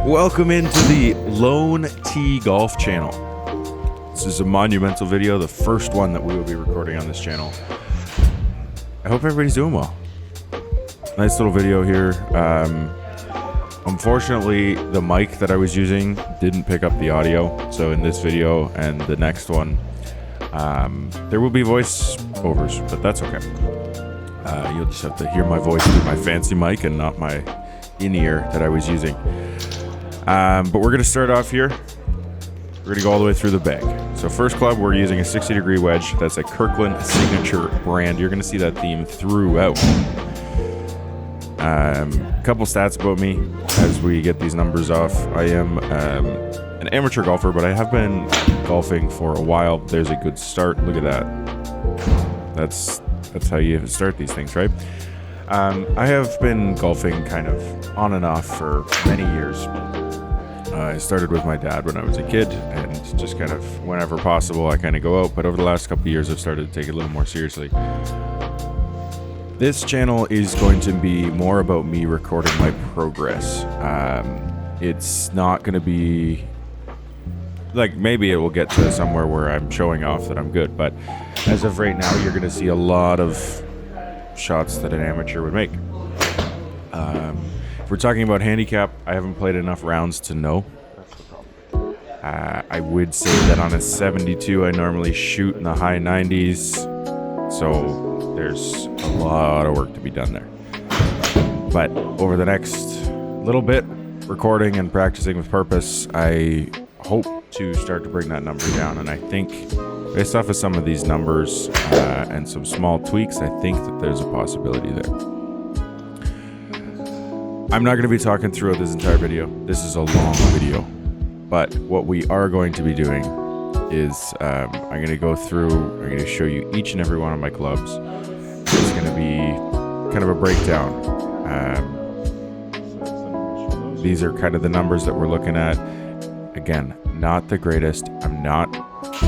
Welcome into the Lone T Golf channel. This is a monumental video, the first one that we will be recording on this channel. I hope everybody's doing well. Nice little video here. Unfortunately, the mic that I was using didn't pick up the audio, so in this video and the next one, there will be voice overs, but that's okay. You'll just have to hear my voice through my fancy mic and not my in-ear that I was using. But we're going to start off here. We're going to go all the way through the bag. So first club, we're using a 60-degree wedge. That's a Kirkland signature brand. You're going to see that theme throughout. Couple stats about me as we get these numbers off. I am an amateur golfer, but I have been golfing for a while. There's a good start. Look at that. That's how you start these things, right? I have been golfing kind of on and off for many years. I started with my dad when I was a kid, and just kind of whenever possible, I kind of go out. But over the last couple of years, I've started to take it a little more seriously. This channel is going to be more about me recording my progress. It's not going to be like, maybe it will get to somewhere where I'm showing off that I'm good, but as of right now, you're going to see a lot of shots that an amateur would make. If we're talking about handicap, I haven't played enough rounds to know. I would say that on a 72, I normally shoot in the high 90s, so there's a lot of work to be done there. But over the next little bit, recording and practicing with purpose, I hope to start to bring that number down, and I think based off of some of these numbers and some small tweaks, I think that there's a possibility there. I'm not going to be talking throughout this entire video. This is a long video. But what we are going to be doing is I'm going to go through, I'm going to show you each and every one of my clubs. It's going to be kind of a breakdown. These are kind of the numbers that we're looking at. Again, not the greatest. I'm not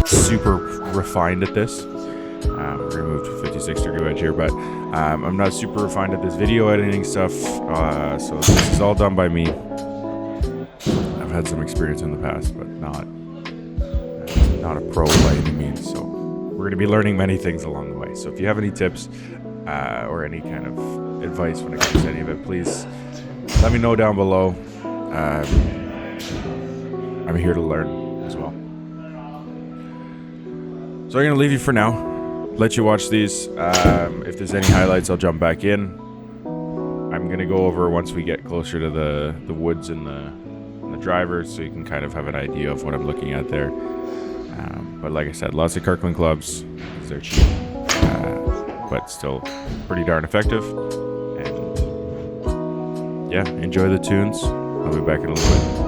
super refined at this. We removed 56-degree wedge here, but I'm not super refined at this video editing stuff, so this is all done by me. I've had some experience in the past, but not a pro by any means, so we're going to be learning many things along the way. So if you have any tips or any kind of advice when it comes to any of it, please let me know down below. I'm here to learn as well. So I'm going to leave you for now. Let you watch these. If there's any highlights, I'll jump back in. I'm going to go over once we get closer to the woods and the drivers, so you can kind of have an idea of what I'm looking at there. But like I said, lots of Kirkland clubs, because they're cheap, but still pretty darn effective. And yeah, enjoy the tunes. I'll be back in a little bit.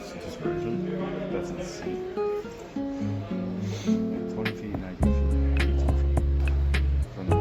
dispersion. That's insane. 20 feet, 90 feet, 18 feet. From the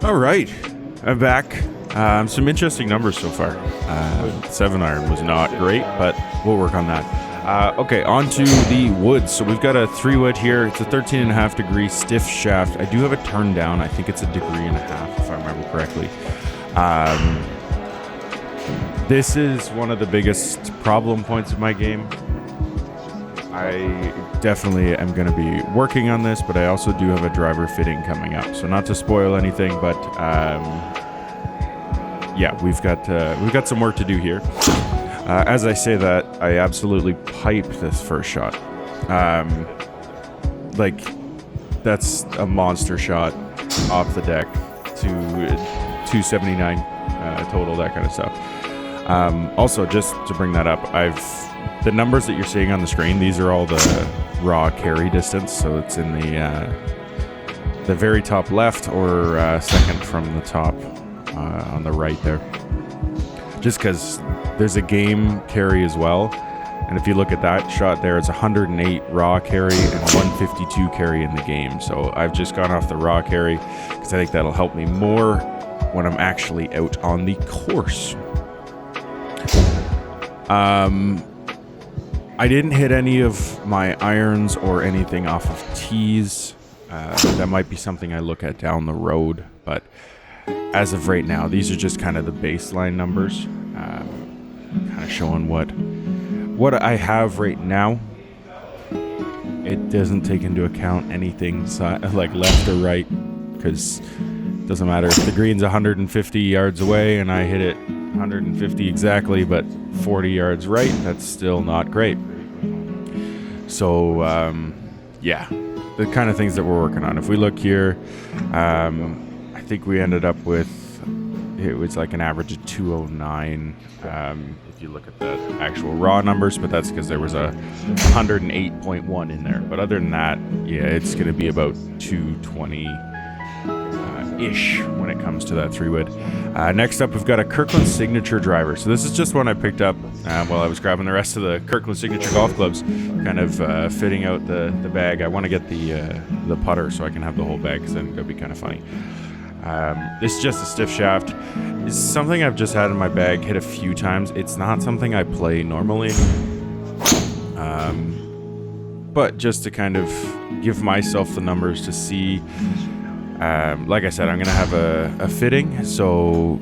All right, I'm back. Some interesting numbers so far. 7-iron was not great, but we'll work on that. Okay, on to the woods. So we've got a 3-wedge here. It's a 13.5 degree stiff shaft. I do have it turned down. I think it's 1.5 degrees if I remember correctly. This is one of the biggest problem points of my game. I definitely am going to be working on this, but I also do have a driver fitting coming up. So not to spoil anything, but yeah, we've got some work to do here. As I say that, I absolutely piped this first shot. Like, that's a monster shot off the deck to 279 total, that kind of stuff. Also, just to bring that up, the numbers that you're seeing on the screen, these are all the raw carry distance, so it's in the very top left or second from the top on the right there. Just because there's a game carry as well, and if you look at that shot there, it's 108 raw carry and 152 carry in the game. So I've just gone off the raw carry because I think that'll help me more when I'm actually out on the course. I didn't hit any of my irons or anything off of tees. That might be something I look at down the road, but as of right now, these are just kind of the baseline numbers, kind of showing what I have right now. It doesn't take into account anything like left or right, because it doesn't matter if the green's 150 yards away and I hit it 150 exactly, but 40 yards right, that's still not great. So yeah, the kind of things that we're working on. If we look here, I think we ended up with, it was like an average of 209 if you look at the actual raw numbers, but that's because there was a 108.1 in there. But other than that, yeah, it's going to be about 220 ish when it comes to that 3-wood. Next up, we've got a Kirkland Signature driver. So this is just one I picked up while I was grabbing the rest of the Kirkland Signature golf clubs, kind of fitting out the bag. I want to get the putter so I can have the whole bag, because then it'll be kind of funny. This is just a stiff shaft. It's something I've just had in my bag, hit a few times. It's not something I play normally, but just to kind of give myself the numbers to see. Like I said, I'm gonna have a fitting, so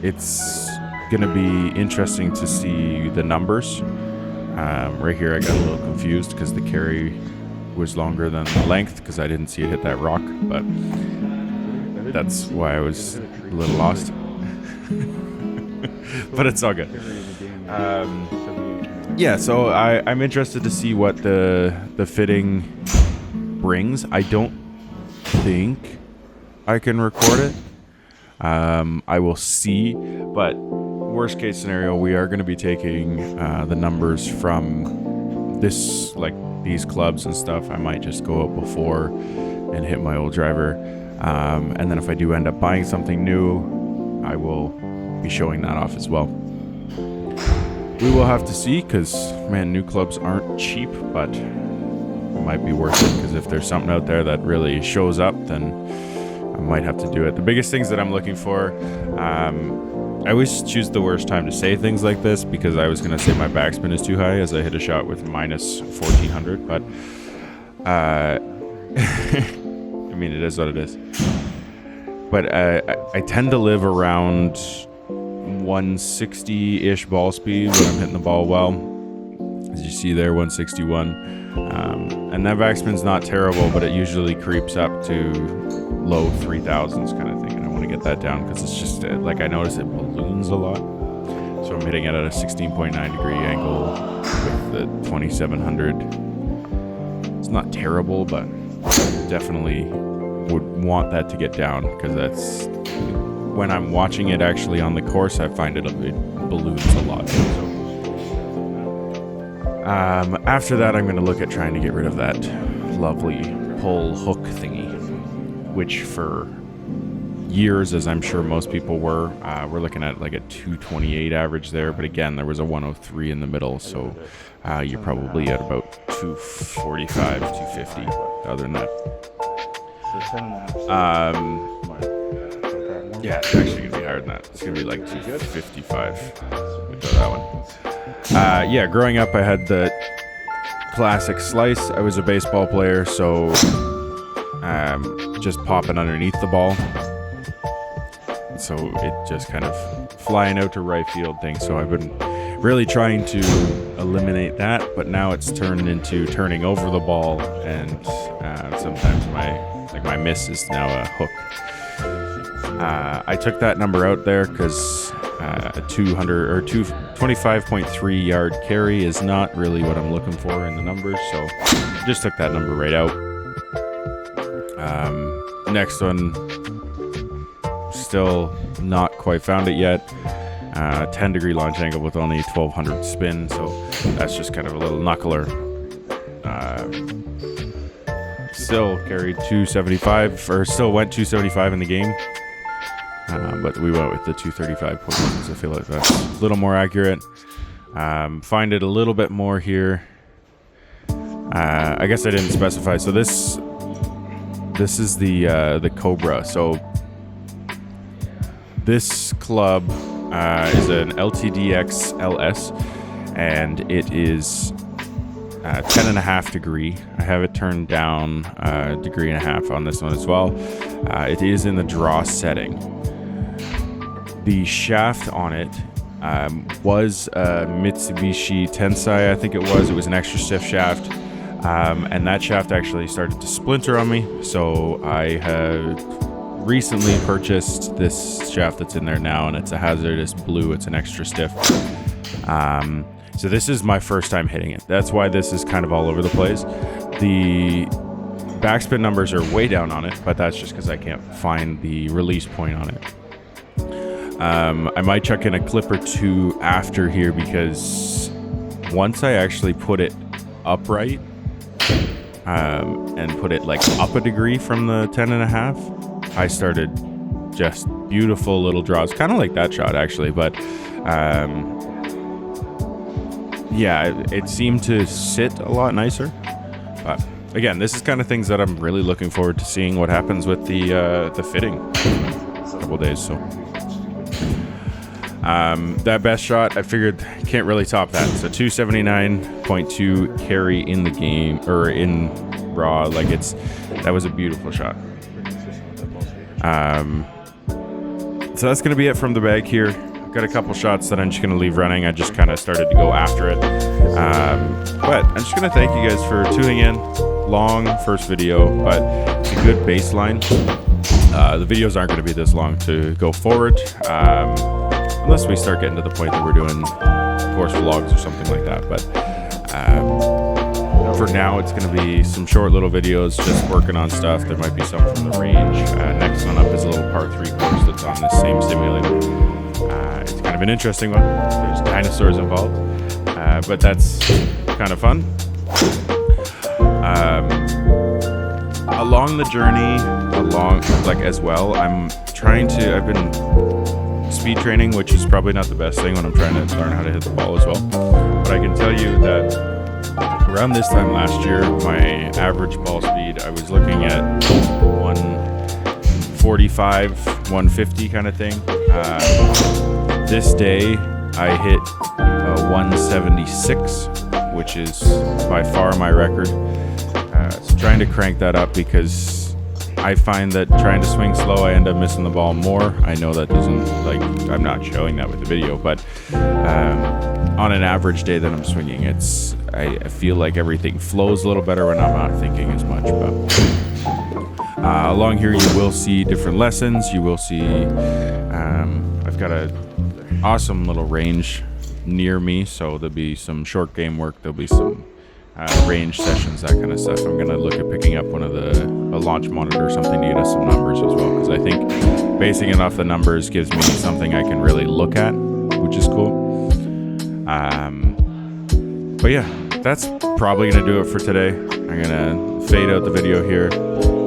it's gonna be interesting to see the numbers. Right here I got a little confused because the carry was longer than the length because I didn't see it hit that rock, but that's why I was a little lost. But it's all good. Yeah, so I'm interested to see what the fitting brings. I don't think I can record it. I will see, but worst case scenario, we are going to be taking the numbers from this, like these clubs and stuff. I might just go up before and hit my old driver, and then if I do end up buying something new, I will be showing that off as well. We will have to see, because man, new clubs aren't cheap, but it might be worth it, because if there's something out there that really shows up, then I might have to do it. The biggest things that I'm looking for, I always choose the worst time to say things like this, because I was going to say my backspin is too high as I hit a shot with minus 1400, but I mean, it is what it is. But I tend to live around 160-ish ball speed when I'm hitting the ball well. As you see there, 161. And that backspin's not terrible, but it usually creeps up to low 3000s kind of thing, and I want to get that down because it's just like I notice it balloons a lot. So I'm hitting it at a 16.9 degree angle with the 2700. It's not terrible, but definitely would want that to get down, because that's when I'm watching it actually on the course, I find it balloons a lot. So after that, I'm going to look at trying to get rid of that lovely pull hook thingy, which for years, as I'm sure most people were, we're looking at like a 228 average there, but again, there was a 103 in the middle, so you're probably at about 245, 250 other than that. Yeah, it's actually gonna be higher than that. It's gonna be like 255. We go that one. Yeah, growing up, I had the classic slice. I was a baseball player, so just popping underneath the ball. So it just kind of flying out to right field thing. So I've been really trying to eliminate that, but now it's turned into turning over the ball, and sometimes my miss is now a hook. I took that number out there because a 200 or 25.3 yard carry is not really what I'm looking for in the numbers, so just took that number right out. Next one, still not quite found it yet. 10 degree launch angle with only 1200 spin, so that's just kind of a little knuckler. Still carried 275, or still went 275 in the game. But we went with the 235.1 because I feel like that's a little more accurate. Find it a little bit more here. I guess I didn't specify. So this is the Cobra. So this club is an LTDx LS, and it is 10.5 degree. I have it turned down a degree and a half on this one as well. It is in the draw setting. The shaft on it was a Mitsubishi Tensai, I think it was. It was an extra stiff shaft, and that shaft actually started to splinter on me. So I have recently purchased this shaft that's in there now, and it's a hazardous blue. It's an extra stiff. So this is my first time hitting it. That's why this is kind of all over the place. The backspin numbers are way down on it, but that's just because I can't find the release point on it. I might chuck in a clip or two after here, because once I actually put it upright and put it like up a degree from the 10.5, I started just beautiful little draws, kind of like that shot actually, but yeah, it seemed to sit a lot nicer. But again, this is kind of things that I'm really looking forward to seeing what happens with the fitting in a couple days. So that best shot, I figured can't really top that. So 279.2 carry in the game, or in raw. Like that was a beautiful shot. So that's going to be it from the bag here. I've got a couple shots that I'm just going to leave running. I just kind of started to go after it. But I'm just going to thank you guys for tuning in. Long first video, but it's a good baseline. The videos aren't going to be this long to go forward, unless we start getting to the point that we're doing course vlogs or something like that. But for now, it's going to be some short little videos, just working on stuff. There might be some from the range. Next one up is a little par 3 course that's on this same simulator. It's kind of an interesting one. There's dinosaurs involved, but that's kind of fun. Along the journey, as well, I've been speed training, which is probably not the best thing when I'm trying to learn how to hit the ball as well. But I can tell you that around this time last year, my average ball speed, I was looking at 145, 150 kind of thing. This day, I hit 176, which is by far my record. So trying to crank that up, because I find that trying to swing slow, I end up missing the ball more. I know that doesn't, I'm not showing that with the video, but on an average day that I'm swinging, I feel like everything flows a little better when I'm not thinking as much. But along here, you will see different lessons. You will see, I've got a awesome little range near me, so there'll be some short game work. There'll be some range sessions, that kind of stuff. I'm gonna look at picking up a launch monitor or something to get us some numbers as well, because I think basing it off the numbers gives me something I can really look at, which is cool. But yeah, that's probably gonna do it for today. I'm gonna fade out the video here.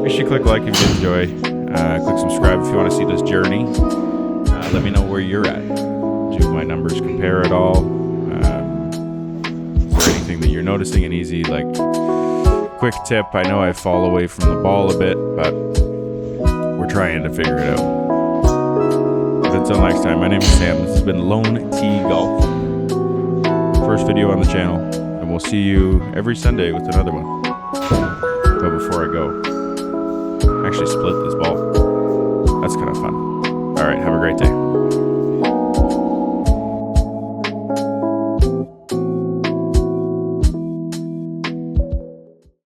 Make sure you click like if you enjoy. Click subscribe if you want to see this journey. Let me know where you're at. Do my numbers compare at all? Is there anything that you're noticing an easy, quick tip? I know I fall away from the ball a bit, but we're trying to figure it out. But until next time, my name is Sam. This has been Lone T Golf. First video on the channel, and we'll see you every Sunday with another one. But before I go, I actually split this ball.